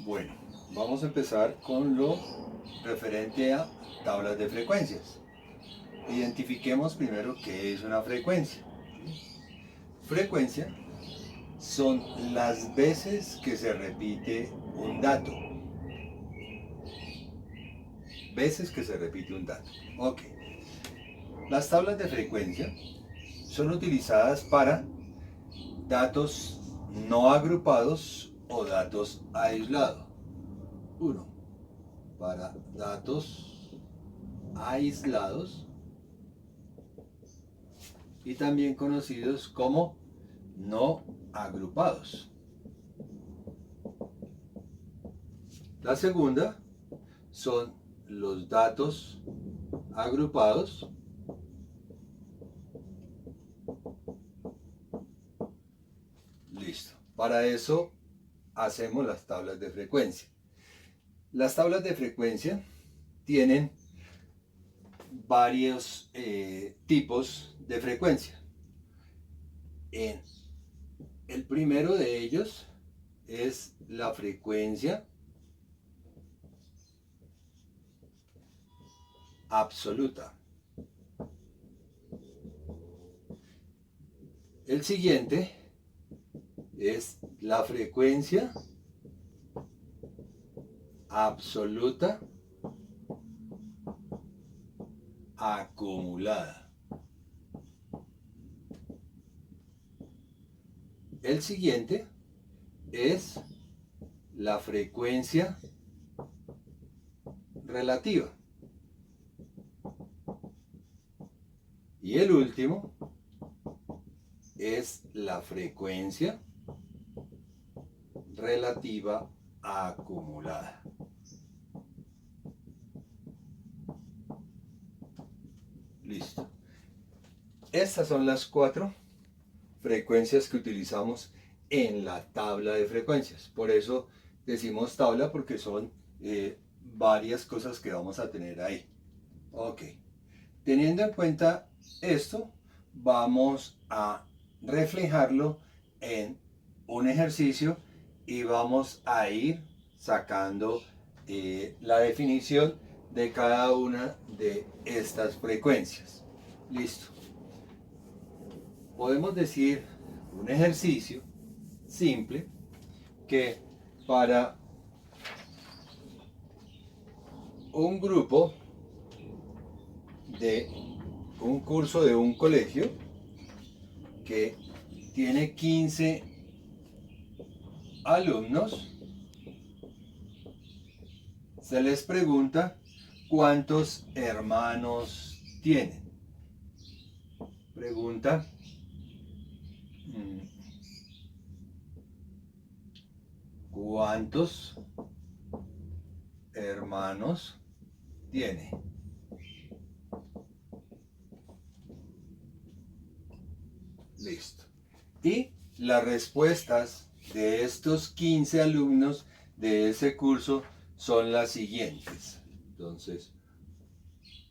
Bueno, vamos a empezar con lo referente a tablas de frecuencias. Identifiquemos primero qué es una frecuencia. Frecuencia son las veces que se repite un dato. Veces que se repite un dato. Ok. Las tablas de frecuencia son utilizadas para datos no agrupados o datos aislados. Uno, para datos aislados y también conocidos como no agrupados. La segunda son los datos agrupados listo. Para eso hacemos las tablas de frecuencia. Las tablas de frecuencia tienen varios tipos de frecuencia. El primero de ellos es la frecuencia absoluta. El siguiente es la frecuencia absoluta acumulada. El siguiente es la frecuencia relativa. Y el último es la frecuencia relativa acumulada. Listo. Estas son las 4 frecuencias que utilizamos en la tabla de frecuencias. Por eso decimos tabla, porque son varias cosas que vamos a tener ahí. Ok. Teniendo en cuenta esto, vamos a reflejarlo en un ejercicio y vamos a ir sacando la definición de cada una de estas frecuencias. Listo. Podemos decir un ejercicio simple que para un grupo de un curso de un colegio que tiene 15 alumnos, se les pregunta cuántos hermanos tienen. Pregunta, ¿cuántos hermanos tiene? Listo. Y las respuestas de estos 15 alumnos de ese curso son las siguientes. Entonces,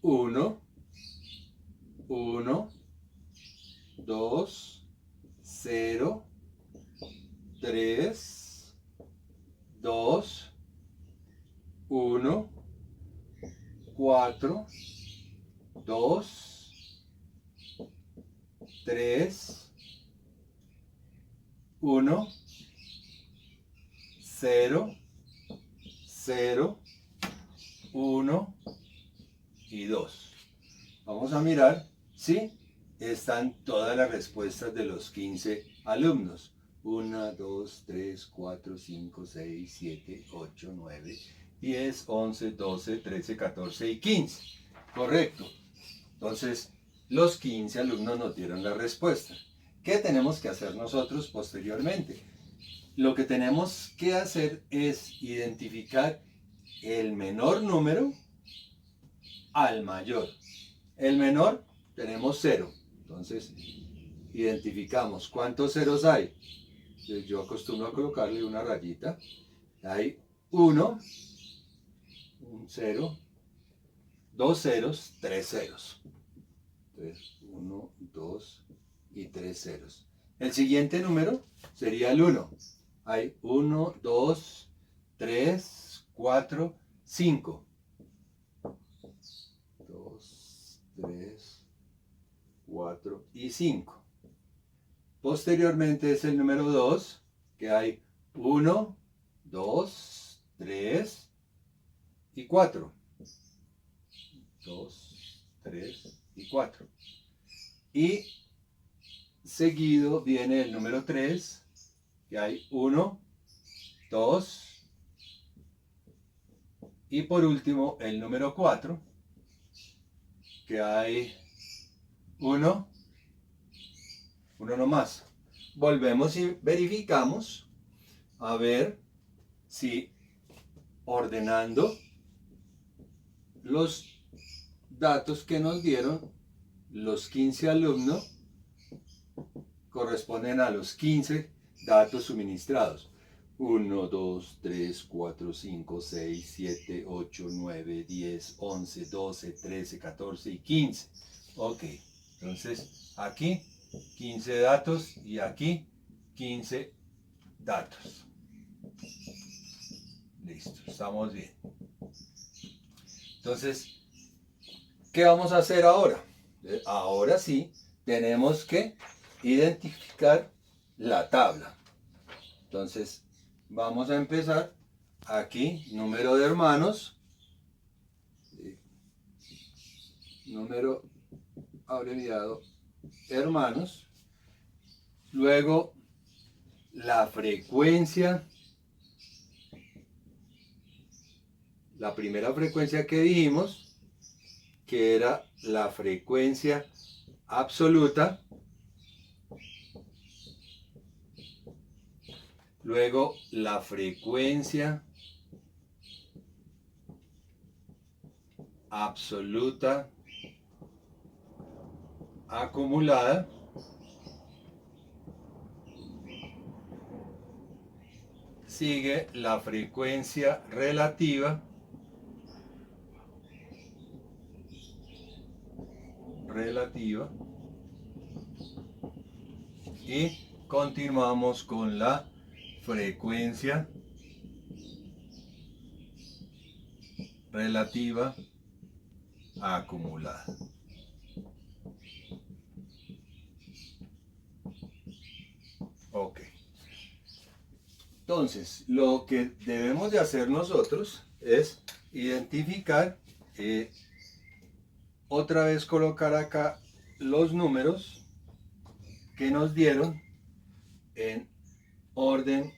1, 1, 2, 0, 3, 2, 1, 4, 2, 3, 1, 0, 0, 1 y 2. Vamos a mirar si están todas las respuestas de los 15 alumnos. 1, 2, 3, 4, 5, 6, 7, 8, 9, 10, 11, 12, 13, 14 y 15. Correcto. Entonces, los 15 alumnos nos dieron la respuesta. ¿Qué tenemos que hacer nosotros posteriormente? Lo que tenemos que hacer es identificar el menor número al mayor. El menor tenemos 0. Entonces, identificamos cuántos ceros hay. Entonces, yo acostumbro a colocarle una rayita. Hay 1, un 0, 2 ceros, 3 ceros. Entonces, 1, 2 y 3 ceros. El siguiente número sería el 1. Hay 1, 2, 3, 4, 5. 2, 3, 4 y 5. Posteriormente es el número 2, que hay 1, 2, 3 y 4. 2, 3 y 4. Y seguido viene el número 3, que hay 1, 2 y por último el número 4, que hay 1 nomás. Volvemos y verificamos a ver si ordenando los datos que nos dieron los 15 alumnos corresponden a los 15 datos suministrados. 1, 2, 3, 4, 5, 6, 7, 8, 9, 10, 11, 12, 13, 14 y 15. Ok, entonces aquí 15 datos y aquí 15 datos. Listo, estamos bien. Entonces, ¿qué vamos a hacer ahora? Ahora sí, tenemos que identificar la tabla. Entonces, vamos a empezar aquí, número de hermanos, número abreviado hermanos, luego la frecuencia, la primera frecuencia que dijimos, que era la frecuencia absoluta, luego la frecuencia absoluta acumulada, sigue la frecuencia relativa, y continuamos con la frecuencia relativa acumulada. Ok. Entonces, lo que debemos de hacer nosotros es identificar, otra vez colocar acá los números que nos dieron en orden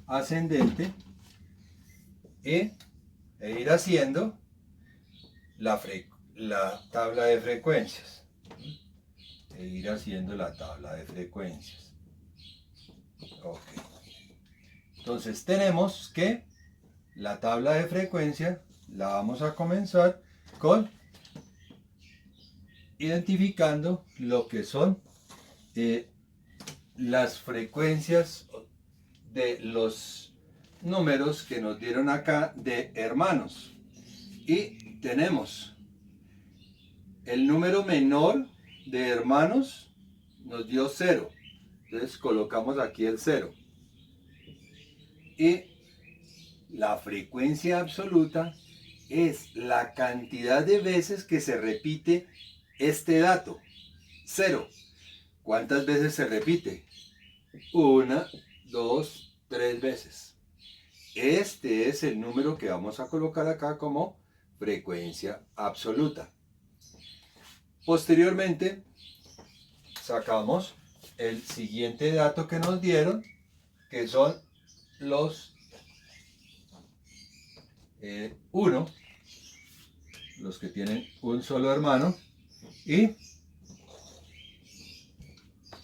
ascendente e ir haciendo la tabla de frecuencias. Ok. Entonces tenemos que la tabla de frecuencia la vamos a comenzar con identificando lo que son las frecuencias de los números que nos dieron acá de hermanos. Y tenemos el número menor de hermanos, nos dio 0. Entonces colocamos aquí el 0. Y la frecuencia absoluta es la cantidad de veces que se repite este dato. 0. ¿Cuántas veces se repite? 1, 2, 3 veces. Este es el número que vamos a colocar acá como frecuencia absoluta. Posteriormente, sacamos el siguiente dato que nos dieron, que son los 1, los que tienen un solo hermano, y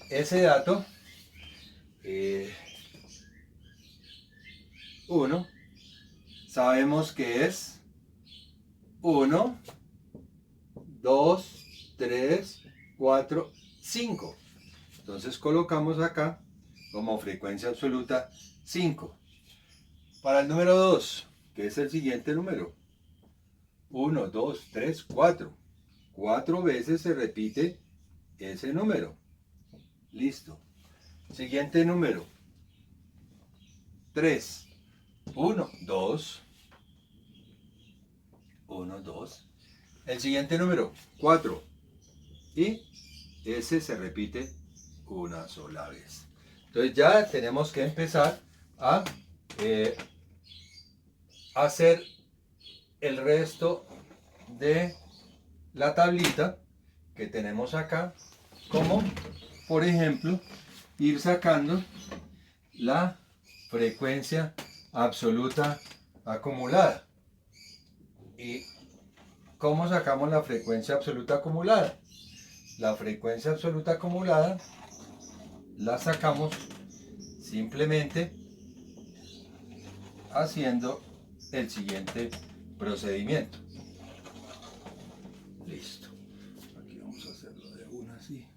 ese dato 1 sabemos que es 1, 2, 3, 4, 5. Entonces colocamos acá como frecuencia absoluta 5. Para el número 2, que es el siguiente número, 1, 2, 3, 4. 4 veces se repite ese número. Listo. Siguiente número, 3. 1, 2, 1, 2. El siguiente número, 4. Y ese se repite una sola vez. Entonces ya tenemos que empezar a hacer el resto de la tablita que tenemos acá, como por ejemplo ir sacando la frecuencia absoluta acumulada. ¿Y cómo sacamos la frecuencia absoluta acumulada? La frecuencia absoluta acumulada la sacamos simplemente haciendo el siguiente procedimiento. Listo. Aquí vamos a hacerlo de una así.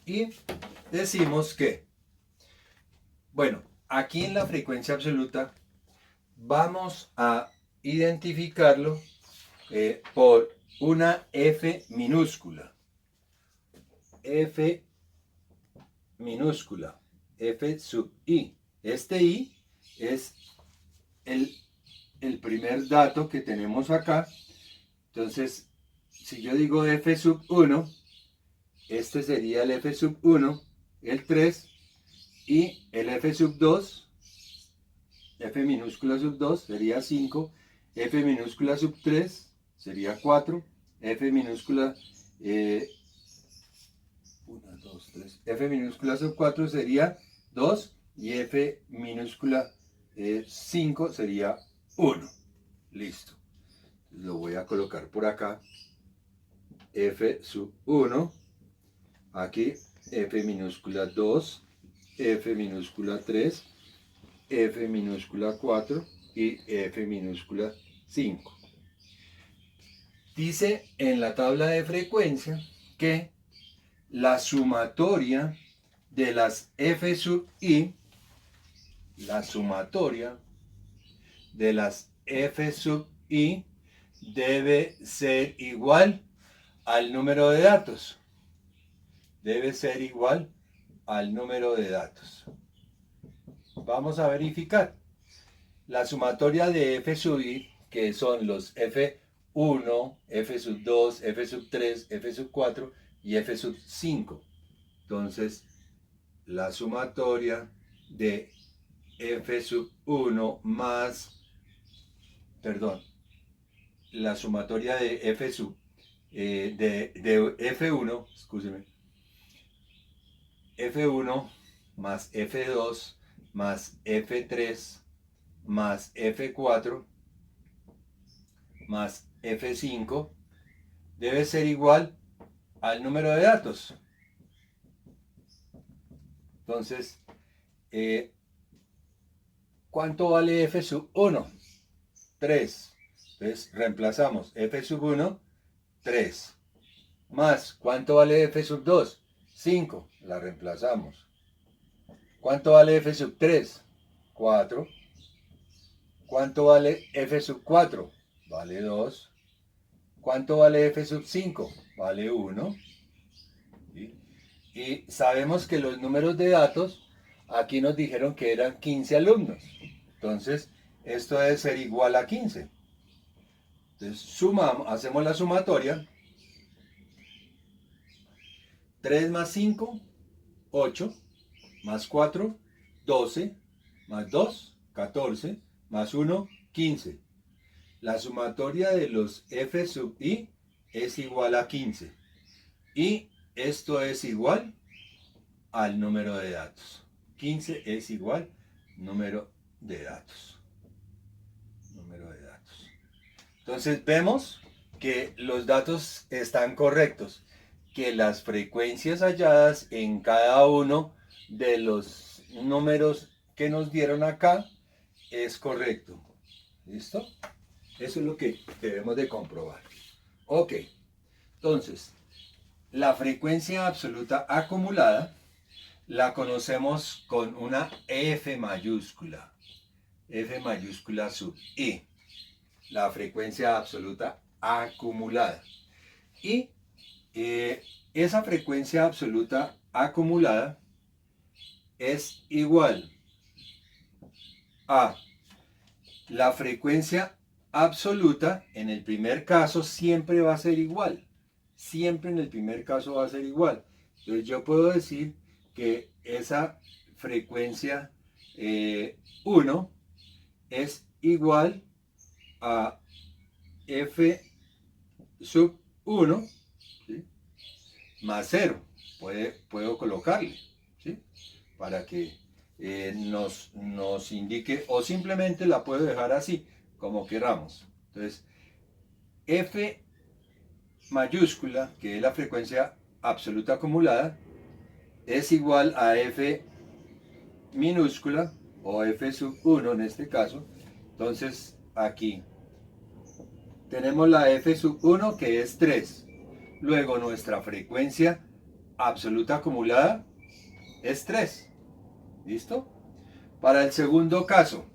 Y decimos que, bueno, aquí en la frecuencia absoluta vamos a identificarlo por una F minúscula. F minúscula. F sub I. Este I es el primer dato que tenemos acá. Entonces, si yo digo F sub 1, este sería el F sub 1, el 3, y el F sub 2, F minúscula sub 2 sería 5, F minúscula sub 3 sería 4, F minúscula 1, 2, 3, F minúscula sub 4 sería 2 y F minúscula 5 sería 1. Listo. Lo voy a colocar por acá. F sub 1, aquí F minúscula 2, F minúscula 3, F minúscula 4 y F minúscula 5. Dice en la tabla de frecuencia que la sumatoria de las F sub I, la sumatoria de las F sub I debe ser igual al número de datos. Debe ser igual al número de datos. Vamos a verificar. La sumatoria de F sub I, que son los F1, F sub 2, F sub 3, F sub 4 y F sub 5. Entonces, la sumatoria de F sub 1 más, perdón, la sumatoria de F sub, de F1, escúcheme, F1 más F2 más F3 más F4 más F5 debe ser igual al número de datos. Entonces, ¿cuánto vale F sub 1? 3. Entonces, reemplazamos F sub 1, 3. Más, ¿cuánto vale F sub 2? 5. La reemplazamos. ¿Cuánto vale F sub 3? 4. ¿Cuánto vale F sub 4? Vale 2. ¿Cuánto vale F sub 5? Vale 1. ¿Sí? Y sabemos que los números de datos, aquí nos dijeron que eran 15 alumnos. Entonces, esto debe ser igual a 15. Entonces, sumamos, hacemos la sumatoria. 3 más 5, 8. Más 4, 12. Más 2, 14. Más 1, 15. La sumatoria de los F sub I es igual a 15. Y esto es igual al número de datos. 15 es igual número de datos. Número de datos. Entonces vemos que los datos están correctos, que las frecuencias halladas en cada uno de los números que nos dieron acá es correcto. ¿Listo? Eso es lo que debemos de comprobar. Ok, entonces, la frecuencia absoluta acumulada la conocemos con una F mayúscula. F mayúscula sub I. La frecuencia absoluta acumulada. Y esa frecuencia absoluta acumulada es igual a la frecuencia absoluta, en el primer caso siempre va a ser igual. Siempre en el primer caso va a ser igual. Entonces yo puedo decir que esa frecuencia 1 es igual a f sub 1, ¿sí?, más 0. Puedo colocarle, ¿sí?, para que nos indique, o simplemente la puedo dejar así, como queramos. Entonces, f mayúscula, que es la frecuencia absoluta acumulada, es igual a f minúscula, o f sub 1 en este caso. Entonces, aquí tenemos la f sub 1, que es 3. Luego, nuestra frecuencia absoluta acumulada es 3. ¿Listo? Para el segundo caso,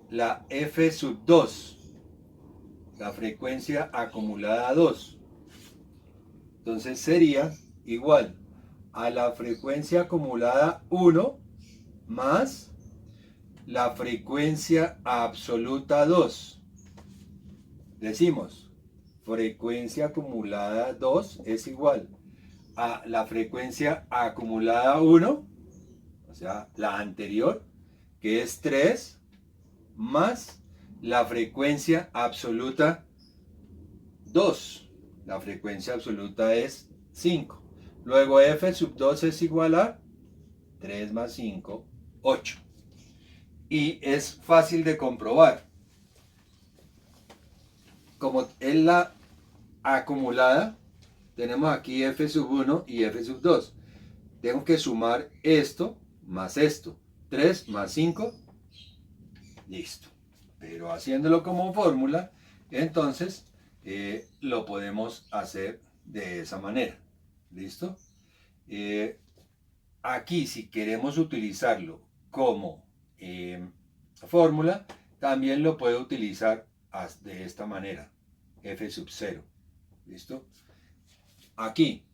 la f sub 2, la frecuencia acumulada 2. Entonces sería igual a la frecuencia acumulada 1 más la frecuencia absoluta 2. Decimos, frecuencia acumulada 2 es igual a la frecuencia acumulada 1, o sea, la anterior, que es 3, más la frecuencia absoluta 2. La frecuencia absoluta es 5. Luego f sub 2 es igual a 3 más 5, 8. Y es fácil de comprobar. Como es la acumulada, tenemos aquí f sub 1 y f sub 2. Tengo que sumar esto más esto. 3 más 5, listo. Pero haciéndolo como fórmula, entonces lo podemos hacer de esa manera. ¿Listo? Aquí, si queremos utilizarlo como fórmula, también lo puedo utilizar de esta manera. F sub 0. ¿Listo? Aquí,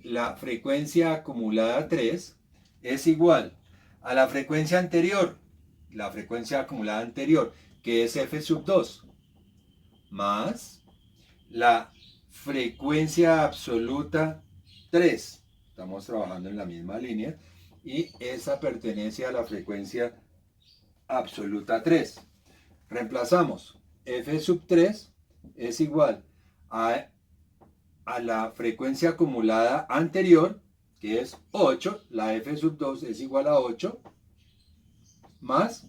la frecuencia acumulada 3 es igual a la frecuencia anterior, la frecuencia acumulada anterior, que es f sub 2, más la frecuencia absoluta 3. Estamos trabajando en la misma línea y esa pertenece a la frecuencia absoluta 3. Reemplazamos. F sub 3 es igual a la frecuencia acumulada anterior, que es 8. La F sub 2 es igual a 8, más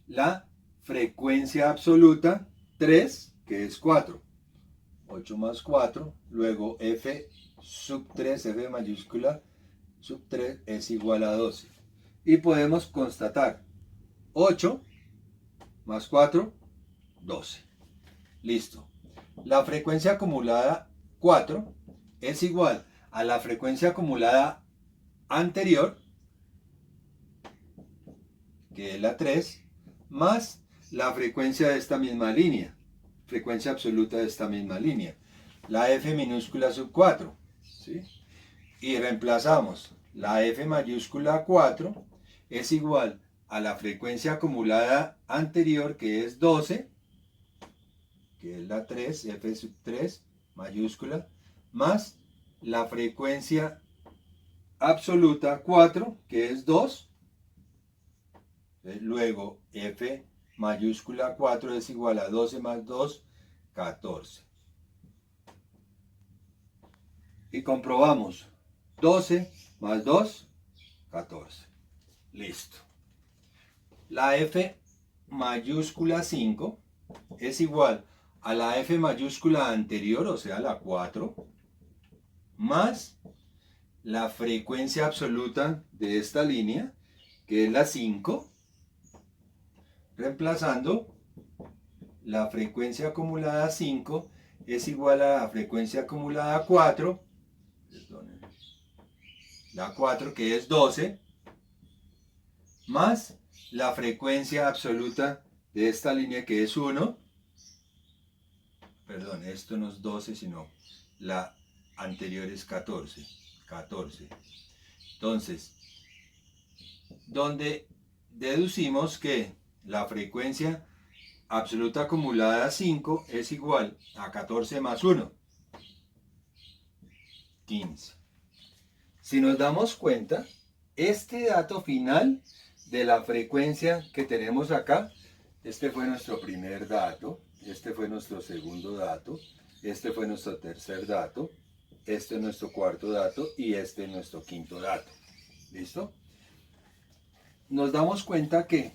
la frecuencia absoluta 3, que es 4. 8 más 4, luego f sub 3, f mayúscula sub 3 es igual a 12. Y podemos constatar 8 más 4, 12. Listo. La frecuencia acumulada 4 es igual a la frecuencia acumulada anterior, que es la 3, más la frecuencia de esta misma línea, frecuencia absoluta de esta misma línea, la f minúscula sub 4, ¿sí? Y reemplazamos la f mayúscula 4 es igual a la frecuencia acumulada anterior, que es 12, que es la 3, f sub 3 mayúscula, más la frecuencia absoluta 4, que es 2. Luego f mayúscula 4 es igual a 12 más 2, 14. Y comprobamos. 12 más 2, 14. Listo. La f mayúscula 5 es igual a la f mayúscula anterior, o sea, la 4, más la frecuencia absoluta de esta línea, que es la 5, reemplazando la frecuencia acumulada 5 es igual a la frecuencia acumulada 4, perdonen, la 4, que es 12, más la frecuencia absoluta de esta línea, que es 1, perdón, esto no es 12, sino la anterior es 14, 14. Entonces, donde deducimos que la frecuencia absoluta acumulada 5 es igual a 14 más 1, 15. Si nos damos cuenta, este dato final de la frecuencia que tenemos acá, este fue nuestro primer dato, este fue nuestro segundo dato, este fue nuestro tercer dato, este es nuestro cuarto dato y este es nuestro quinto dato. ¿Listo? Nos damos cuenta que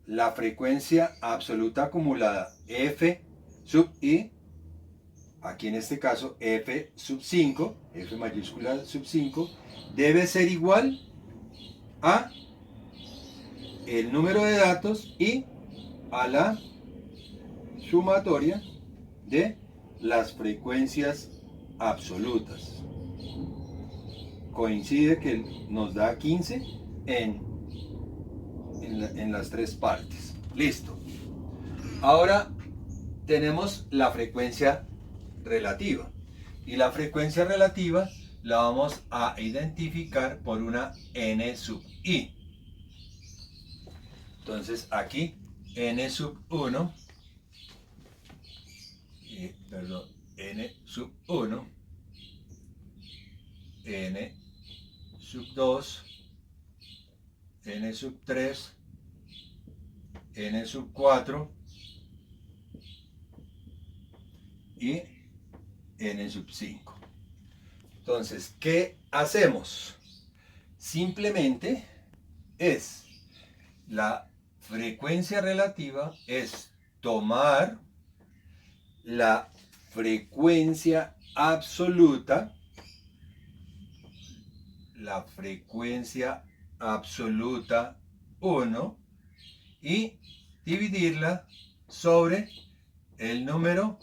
la frecuencia absoluta acumulada f sub i, aquí en este caso f sub 5, f mayúscula sub 5, debe ser igual a el número de datos y a la sumatoria de las frecuencias absolutas. Coincide que nos da 15 en las tres partes. Listo. Ahora tenemos la frecuencia relativa. Y la frecuencia relativa la vamos a identificar por una n sub i. Entonces aquí n sub 1, n sub 1, n sub 2, n sub 3, n sub 4 y n sub 5. Entonces, ¿qué hacemos? Simplemente es la frecuencia relativa, es tomar la frecuencia absoluta, la frecuencia absoluta 1 y dividirla sobre el número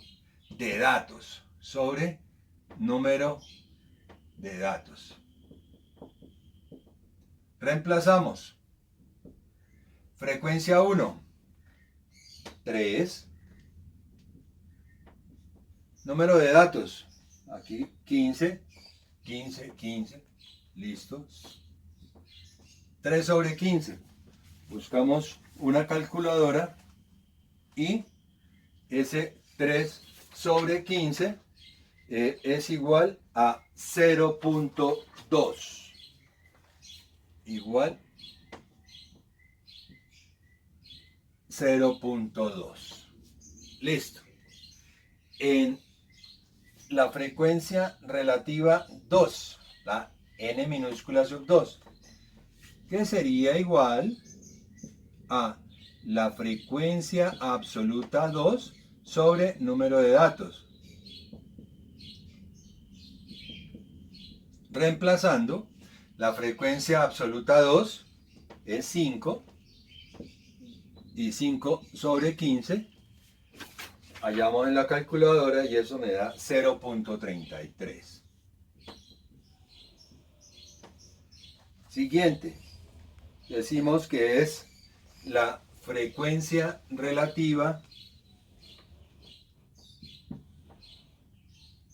de datos, sobre número de datos. Reemplazamos. Frecuencia 1, 3. Número de datos, aquí 15, 15, 15, listo. 3 sobre 15. Buscamos una calculadora y ese 3 sobre 15 es igual a 0.2. Igual 0.2. Listo. En la frecuencia relativa 2, la n minúscula sub 2, que sería igual a la frecuencia absoluta 2 sobre número de datos. Reemplazando, la frecuencia absoluta 2 es 5 y 5 sobre 15 hallamos en la calculadora y eso me da 0.33. Siguiente, decimos que es la frecuencia relativa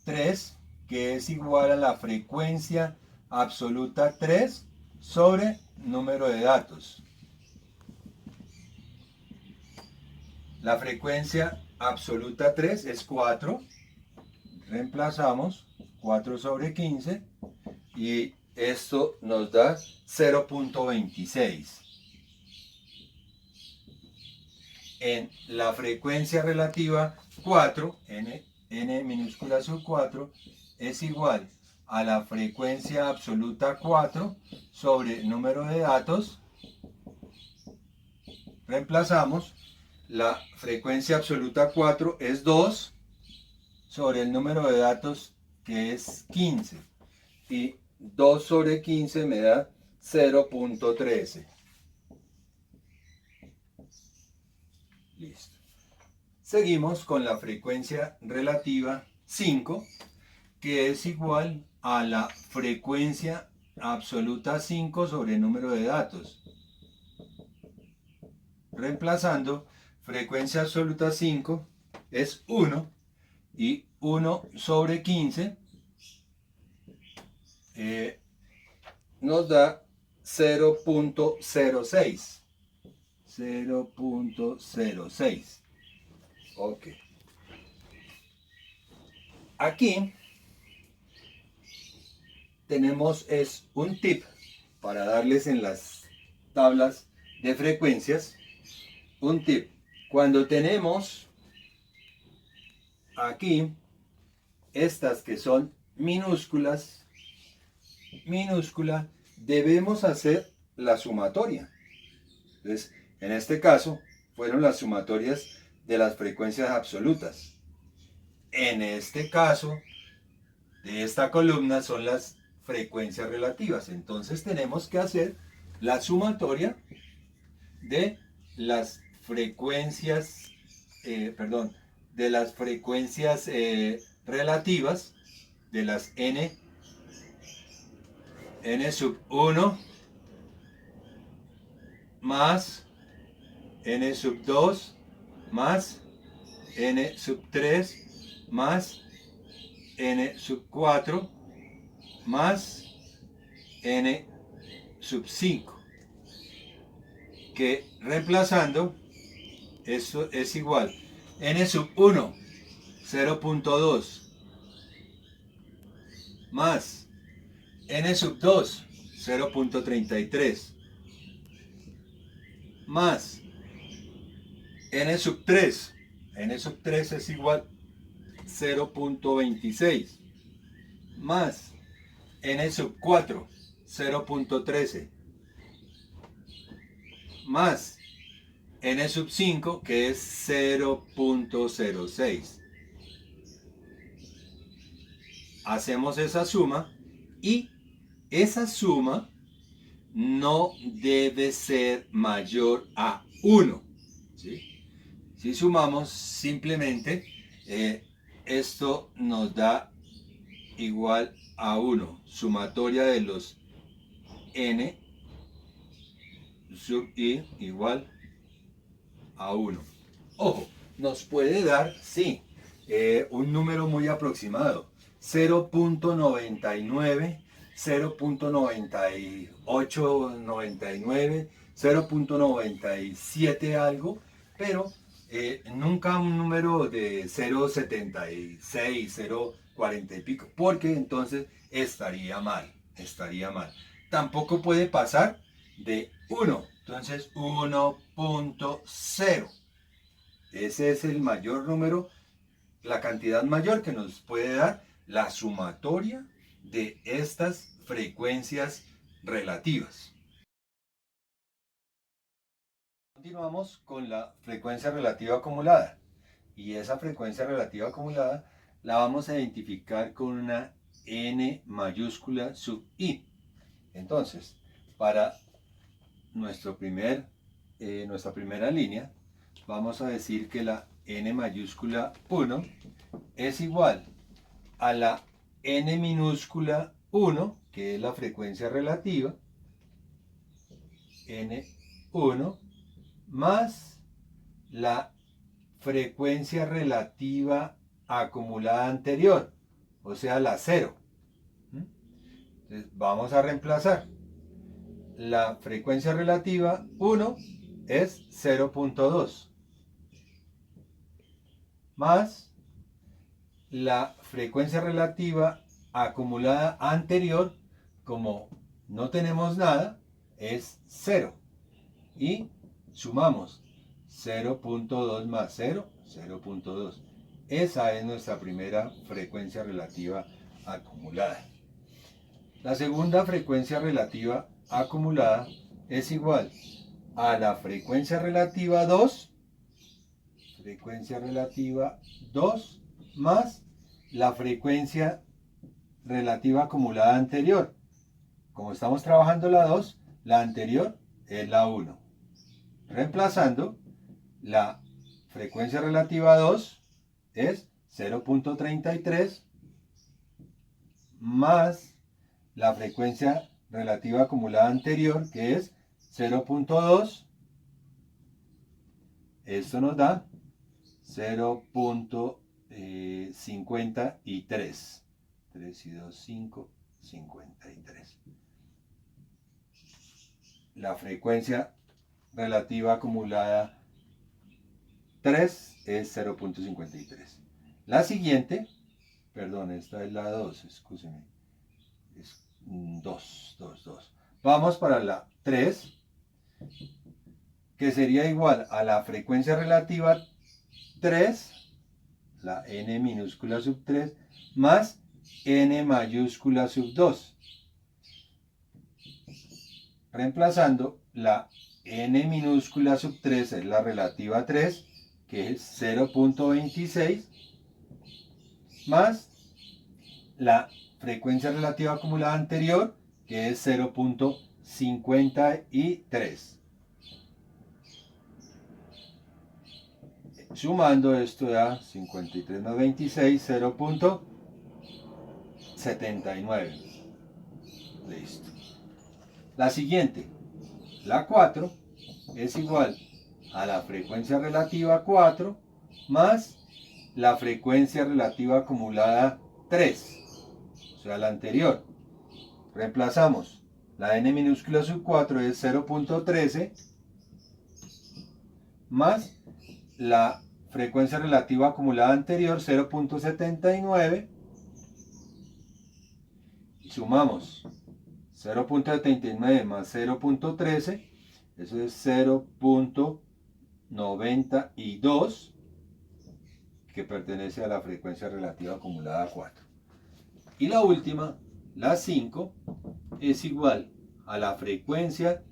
3, que es igual a la frecuencia absoluta 3 sobre número de datos. La frecuencia absoluta 3 es 4, reemplazamos 4 sobre 15 y esto nos da 0.26. En la frecuencia relativa 4, n minúscula sub 4, es igual a la frecuencia absoluta 4 sobre número de datos. Reemplazamos, la frecuencia absoluta 4 es 2 sobre el número de datos que es 15. Y 2 sobre 15 me da 0.13. Listo. Seguimos con la frecuencia relativa 5, que es igual a la frecuencia absoluta 5 sobre el número de datos. Reemplazando, frecuencia absoluta 5 es 1 y 1 sobre 15 nos da 0.06. 0.06. Ok. Aquí tenemos un tip para darles en las tablas de frecuencias. Un tip. Cuando tenemos aquí estas que son minúsculas, debemos hacer la sumatoria. Entonces, en este caso, fueron las sumatorias de las frecuencias absolutas. En este caso, de esta columna son las frecuencias relativas. Entonces, tenemos que hacer la sumatoria de las frecuencias, de las frecuencias relativas, de las n sub 1 más n sub 2 más n sub 3 más n sub 4 más n sub 5, que reemplazando esto es igual n sub 1 0.2 más n sub 2 0.33 más n sub 3 es igual 0.26 más n sub 4 0.13 más n sub 5, que es 0.06. Hacemos esa suma y esa suma no debe ser mayor a 1. ¿Sí? Si sumamos simplemente, esto nos da igual a 1. Sumatoria de los n sub i igual a 1. Ojo, nos puede dar, sí, un número muy aproximado. 0.99, 0.9899, 0.97 algo, pero nunca un número de 0.76, 0.40 y pico, porque entonces estaría mal. Tampoco puede pasar de 1, entonces 1.0. Ese es el mayor número, la cantidad mayor que nos puede dar la sumatoria de estas frecuencias relativas. Continuamos con la frecuencia relativa acumulada. Y esa frecuencia relativa acumulada la vamos a identificar con una n mayúscula sub i. Entonces, para nuestra primera línea, vamos a decir que la n mayúscula 1 es igual a la n minúscula 1, que es la frecuencia relativa, n1, más la frecuencia relativa acumulada anterior, o sea, la 0. Entonces, vamos a reemplazar. La frecuencia relativa 1 es 0.2, más la frecuencia relativa acumulada anterior, como no tenemos nada, es 0. Y sumamos 0.2 más 0, 0.2. Esa es nuestra primera frecuencia relativa acumulada. La segunda frecuencia relativa acumulada es igual a la frecuencia relativa 2, más la frecuencia relativa acumulada anterior. Como estamos trabajando la 2, la anterior es la 1. Reemplazando, la frecuencia relativa 2 es 0.33 más la frecuencia relativa acumulada anterior, que es 0.2. Esto nos da 0.53. 3 y 2, 5, 53. la frecuencia relativa acumulada 3 es 0.53. La siguiente, perdón, esta es la 2, escúcheme, es 2. Vamos para la 3, que sería igual a la frecuencia relativa 3, la n minúscula sub 3, más n mayúscula sub 2. Reemplazando, la n minúscula sub 3 es la relativa 3, que es 0.26, más la frecuencia relativa acumulada anterior, que es 0.53. Sumando esto da 53 más 26, 0.79. Listo. La siguiente, la 4, es igual a la frecuencia relativa 4 más la frecuencia relativa acumulada 3, o sea, la anterior. Reemplazamos, la n minúscula sub 4 es 0.13 más la frecuencia relativa acumulada anterior 0.79, y sumamos 0.79 más 0.13, eso es 0.92, que pertenece a la frecuencia relativa acumulada 4. Y la última, la 5, es igual a la frecuencia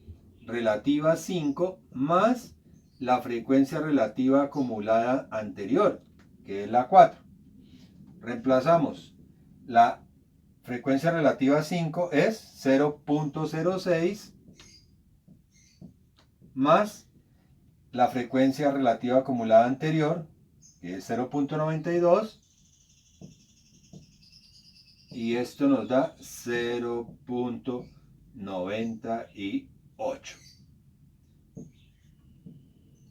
relativa 5 más la frecuencia relativa acumulada anterior, que es la 4. Reemplazamos, la frecuencia relativa 5 es 0.06 más la frecuencia relativa acumulada anterior, que es 0.92, y esto nos da 0.98.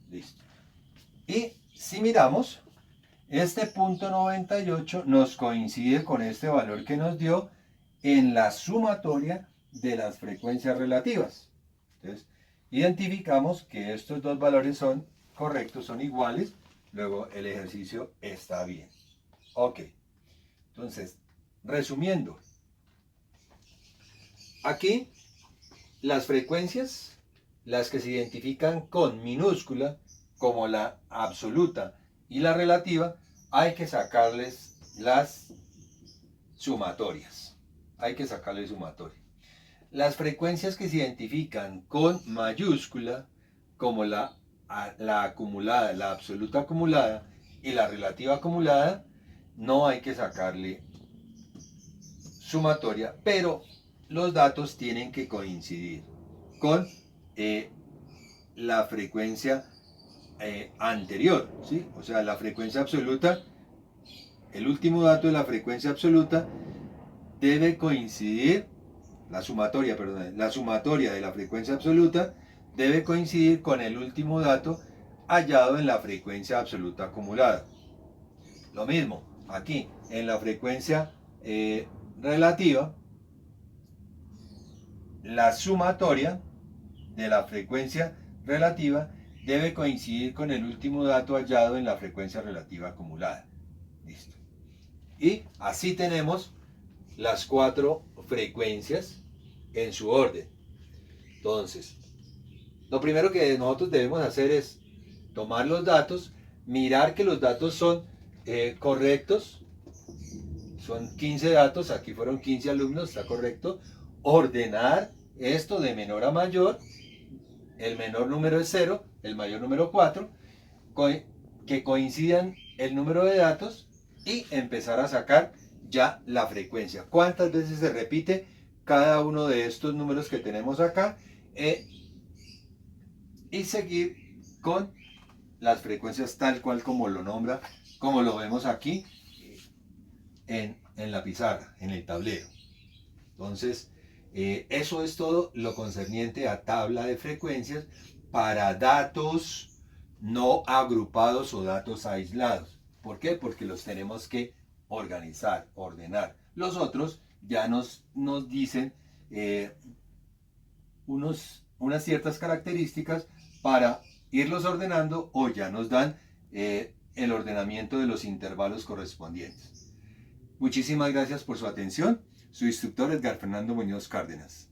Listo. Y si miramos, este punto 98 nos coincide con este valor que nos dio en la sumatoria de las frecuencias relativas. Entonces, identificamos que estos dos valores son correctos, son iguales, luego el ejercicio está bien. Ok, entonces, resumiendo, aquí las frecuencias, las que se identifican con minúscula, como la absoluta y la relativa, hay que sacarles las sumatorias. Hay que sacarles sumatoria. Las frecuencias que se identifican con mayúscula, como la acumulada, la absoluta acumulada y la relativa acumulada, no hay que sacarle sumatoria, pero los datos tienen que coincidir con la frecuencia anterior, ¿sí? O sea, la frecuencia absoluta, el último dato de la frecuencia absoluta debe coincidir, la sumatoria de la frecuencia absoluta debe coincidir con el último dato hallado en la frecuencia absoluta acumulada. Lo mismo, aquí, en la frecuencia relativa, la sumatoria de la frecuencia relativa debe coincidir con el último dato hallado en la frecuencia relativa acumulada. Listo. Y así tenemos las 4 frecuencias en su orden. Entonces, lo primero que nosotros debemos hacer es tomar los datos, mirar que los datos son correctos. Son 15 datos, aquí fueron 15 alumnos, está correcto. Ordenar esto de menor a mayor. El menor número es 0, el mayor número 4, que coincidan el número de datos y empezar a sacar ya la frecuencia. ¿Cuántas veces se repite cada uno de estos números que tenemos acá? Y seguir con las frecuencias tal cual como lo nombra, como lo vemos aquí en la pizarra, en el tablero. Entonces, eso es todo lo concerniente a tabla de frecuencias para datos no agrupados o datos aislados. ¿Por qué? Porque los tenemos que organizar, ordenar. Los otros ya nos dicen unos unas ciertas características para irlos ordenando o ya nos dan el ordenamiento de los intervalos correspondientes. Muchísimas gracias por su atención. Su instructor Edgar Fernando Muñoz Cárdenas.